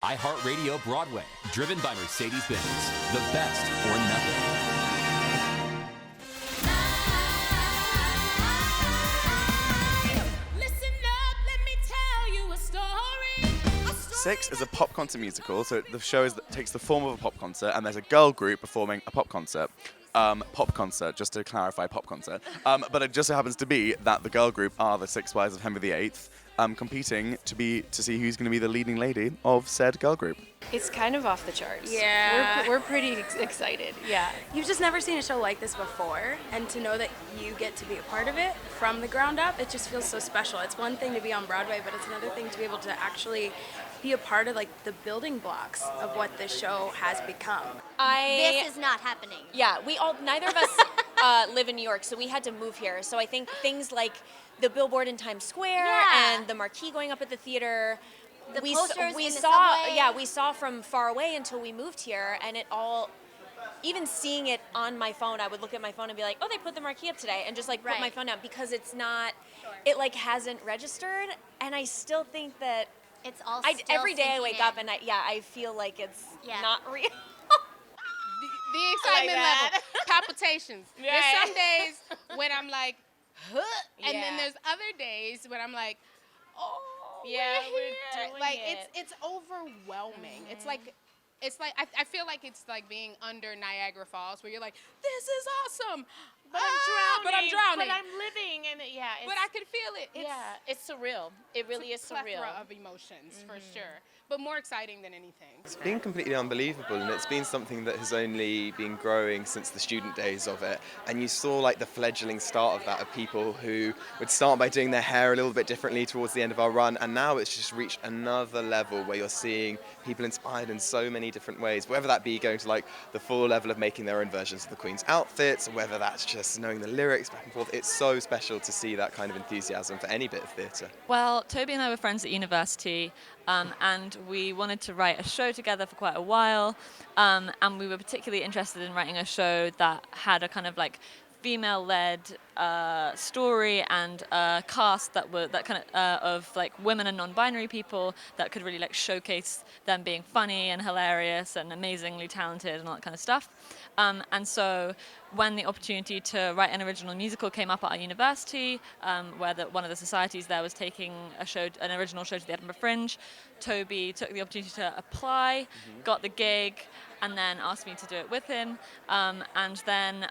iHeartRadio Broadway, driven by Mercedes-Benz. The best or nothing. Listen up, let me tell you a story. Six is a pop concert musical, so the show takes the form of a pop concert, and there's a girl group performing a pop concert. Pop concert, just to clarify, pop concert. But it just so happens to be that the girl group are the Six Wives of Henry VIII, competing to see who's going to be the leading lady of said girl group. It's kind of off the charts. Yeah. We're pretty excited. Yeah. You've just never seen a show like this before, and to know that you get to be a part of it from the ground up, it just feels so special. It's one thing to be on Broadway, but it's another thing to be able to actually be a part of like the building blocks of what this show has become. This is not happening. Yeah, neither of us live in New York, so we had to move here. So I think things like the billboard in Times Square and the marquee going up at the theater, The we posters we in the saw, subway. yeah, we saw from far away until we moved here, and it all. Even seeing it on my phone, I would look at my phone and be like, "Oh, they put the marquee up today," and just like put my phone down because it's not, it like hasn't registered, and I still think that. It's all Every day I sinking wake in. up and I feel like it's not real. The excitement level, palpitations. Right. There's some days when I'm like, huh, and then there's other days when I'm like, oh, Yeah, we're we're here. doing Like it. it's overwhelming. It's like I feel like it's like being under Niagara Falls, where you're like, this is awesome. But I'm drowning. But I'm living, and but I could feel it. it's surreal. It really is It's a plethora surreal. of emotions for sure, but more exciting than anything. It's been completely unbelievable, and it's been something that has only been growing since the student days of it. And you saw like the fledgling start of that, of people who would start by doing their hair a little bit differently towards the end of our run, and now it's just reached another level where you're seeing people inspired in so many different ways, whether that be going to like the full level of making their own versions of the Queen's outfits, or whether that's just knowing the lyrics back and forth. It's so special to see that kind of enthusiasm for any bit of theatre. Well, Toby and I were friends at university, and we wanted to write a show together for quite a while, and we were particularly interested in writing a show that had a kind of like female-led story and cast that kind of like women and non-binary people that could really like showcase them being funny and hilarious and amazingly talented and all that kind of stuff. And so when the opportunity to write an original musical came up at our university, where one of the societies there was taking an original show to the Edinburgh Fringe, Toby took the opportunity to apply, got the gig, and then asked me to do it with him. And then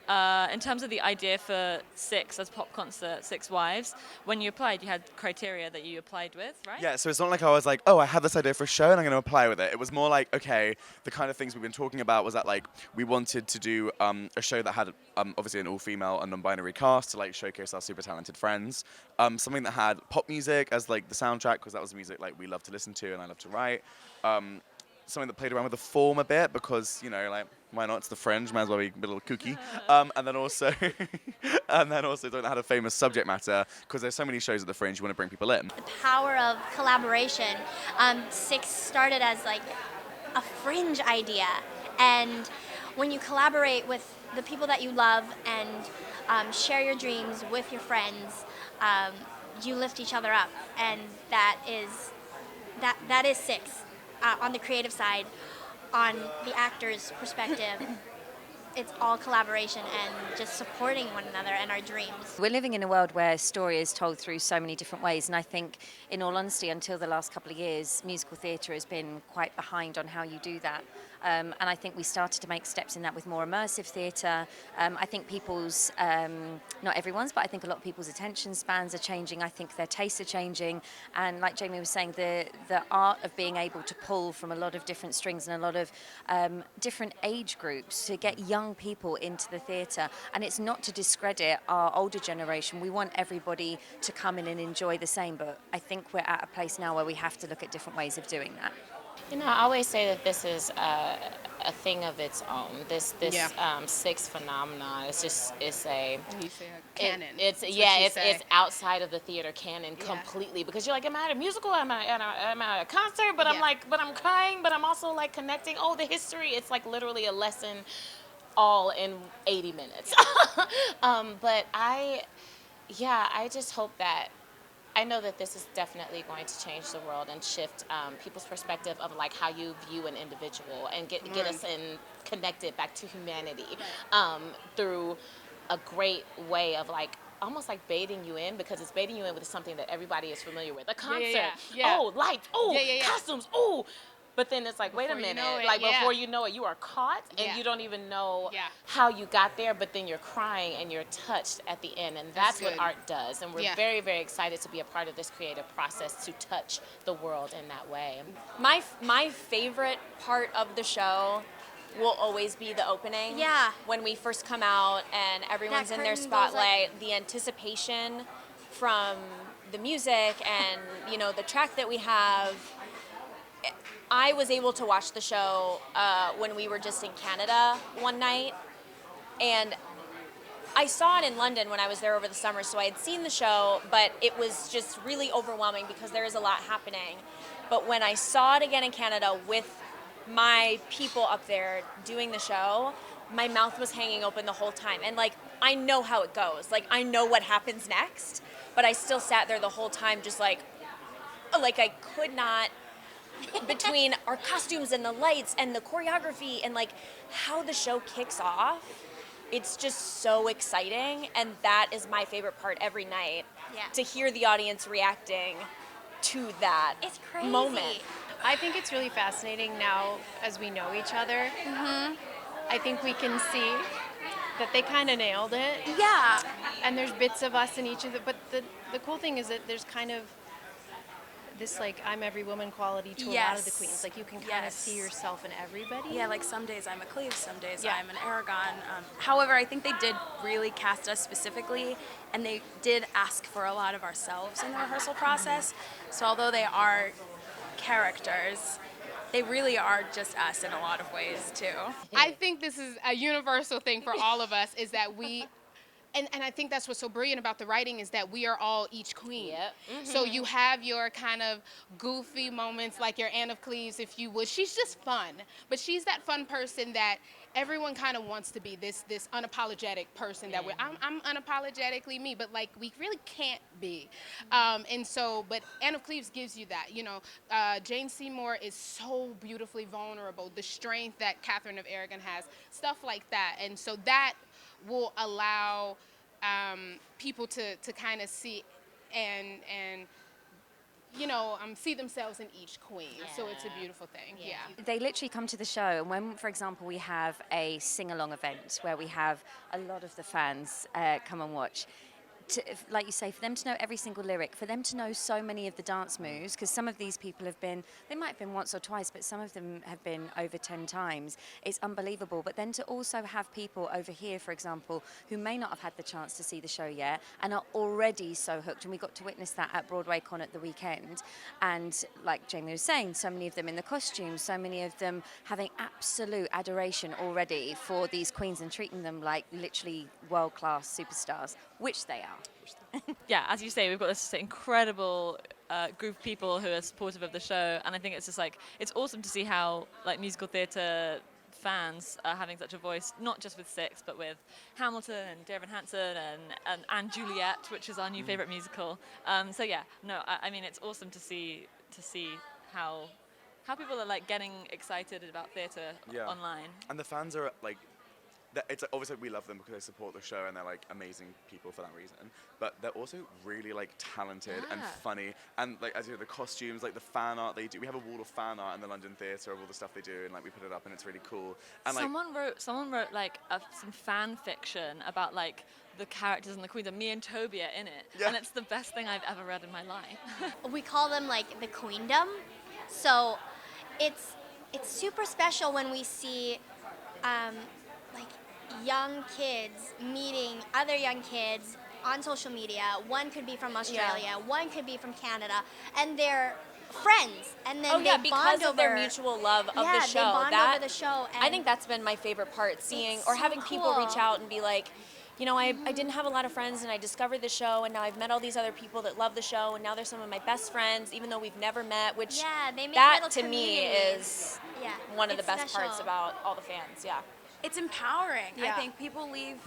in terms of the idea for Six as pop concert, Six Wives, when you applied, you had criteria that you applied with, right? Yeah, so it's not like I was like, oh, I have this idea for a show and I'm going to apply with it. It was more like, okay, the kind of things we've been talking about was that like we wanted to do a show that had obviously an all-female and non-binary cast to like showcase our super talented friends. Something that had pop music as like the soundtrack, because that was the music like we love to listen to and I love to write. Something that played around with the form a bit because, you know, like, why not? It's the Fringe, might as well be a little kooky. And then also something that had a famous subject matter, because there's so many shows at the Fringe, you want to bring people in. The power of collaboration. Six started as like a fringe idea, and when you collaborate with the people that you love and share your dreams with your friends, you lift each other up, and that is Six. On the creative side, on the actor's perspective, it's all collaboration and just supporting one another and our dreams. We're living in a world where story is told through so many different ways, and I think, in all honesty, until the last couple of years, musical theatre has been quite behind on how you do that. And I think we started to make steps in that with more immersive theatre. I think people's, not everyone's, but I think a lot of people's attention spans are changing. I think their tastes are changing. And like Jamie was saying, the art of being able to pull from a lot of different strings and a lot of different age groups to get young people into the theatre. And it's not to discredit our older generation. We want everybody to come in and enjoy the same, but I think we're at a place now where we have to look at different ways of doing that. You know, I always say that this is a thing of its own. This Six phenomenon. It's a canon. It's outside of the theater canon completely, because you're like, am I at a musical? Am I at a concert? But I'm like, but I'm crying. But I'm also like connecting. Oh, the history. It's like literally a lesson, all in 80 minutes. But I just hope that I know that this is definitely going to change the world and shift people's perspective of like how you view an individual and get us in connected back to humanity through a great way of like almost like baiting you in, because it's baiting you in with something that everybody is familiar with. A concert, oh, lights, oh, costumes, oh. But then it's like, wait a minute, before you know it, you are caught and you don't even know how you got there, but then you're crying and you're touched at the end. And that's what art does. And we're very, very excited to be a part of this creative process to touch the world in that way. My favorite part of the show will always be the opening. Yeah. When we first come out and everyone's in their spotlight, the anticipation from the music and, you know, the track that we have. I was able to watch the show when we were just in Canada one night, and I saw it in London when I was there over the summer, so I had seen the show, but it was just really overwhelming because there is a lot happening. But when I saw it again in Canada with my people up there doing the show, my mouth was hanging open the whole time. And like, I know how it goes. Like, I know what happens next, but I still sat there the whole time just like I could not, between our costumes and the lights and the choreography and like how the show kicks off, it's just so exciting. And that is my favorite part every night, to hear the audience reacting to that moment. I think it's really fascinating now as we know each other. I think we can see that they kind of nailed it. Yeah. And there's bits of us in each of the, but the cool thing is that there's kind of this like I'm every woman quality to a lot of the queens. Like you can kind of see yourself in everybody. Yeah, like some days I'm a Cleve, some days I'm an Aragon. However, I think they did really cast us specifically, and they did ask for a lot of ourselves in the rehearsal process. So although they are characters, they really are just us in a lot of ways too. I think this is a universal thing for all of us, is that we, and I think that's what's so brilliant about the writing, is that we are all each queen. So you have your kind of goofy moments, like your Anne of Cleves, if you would. She's just fun, but she's that fun person that everyone kind of wants to be, this unapologetic person that I'm unapologetically me, but like we really can't be. And so, but Anne of Cleves gives you that, you know. Jane Seymour is so beautifully vulnerable, the strength that Catherine of Aragon has, stuff like that. And so that will allow people to kind of see and you know, see themselves in each queen. So it's a beautiful thing. They literally come to the show, and when, for example, we have a sing-along event where we have a lot of the fans come and watch, like you say, for them to know every single lyric, for them to know so many of the dance moves, because some of these people have been, they might have been once or twice, but some of them have been over 10 times. It's unbelievable. But then to also have people over here, for example, who may not have had the chance to see the show yet and are already so hooked, and we got to witness that at Broadway Con at the weekend. And like Jamie was saying, so many of them in the costumes, so many of them having absolute adoration already for these queens and treating them like literally world-class superstars, which they are. Yeah, as you say, we've got this incredible group of people who are supportive of the show, and I think it's just like, it's awesome to see how like musical theatre fans are having such a voice, not just with Six, but with Hamilton and Dear Evan Hansen and Juliet, which is our new favourite musical. So yeah, no, I mean, it's awesome to see how people are like getting excited about theatre online. And the fans are like, it's obviously we love them because they support the show and they're like amazing people for that reason, but they're also really like talented and funny, and like as you know, the costumes, like the fan art they do, we have a wall of fan art in the London Theatre of all the stuff they do, and like we put it up and it's really cool. And someone wrote like some fan fiction about like the characters and the queens, and me and Toby are in it, and it's the best thing I've ever read in my life. We call them like the queendom, so it's super special when we see like young kids meeting other young kids on social media. One could be from Australia, one could be from Canada, and they're friends. And then they because bond of over their mutual love of the show. They bond over the show. And I think that's been my favorite part, seeing or having people reach out and be like, you know, I didn't have a lot of friends, and I discovered the show, and now I've met all these other people that love the show, and now they're some of my best friends, even though we've never met, which they make that little to me is one of the best parts about all the fans, It's empowering. I think people leave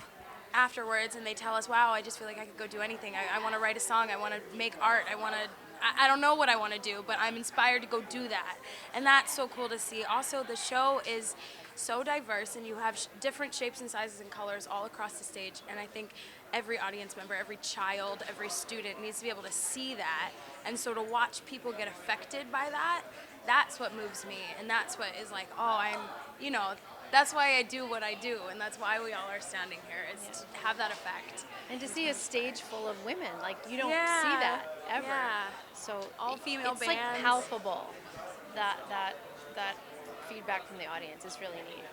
afterwards and they tell us, wow, I just feel like I could go do anything. I want to write a song. I want to make art. I don't know what I want to do, but I'm inspired to go do that. And that's so cool to see. Also, the show is so diverse, and you have different shapes and sizes and colors all across the stage. And I think every audience member, every child, every student needs to be able to see that. And so to watch people get affected by that, that's what moves me. And that's what is like, oh, that's why I do what I do. And that's why we all are standing here, is to have that effect. And to see a stage full of women, like you don't see that ever. Yeah. So all female it's bands. like palpable. That feedback from the audience is really neat.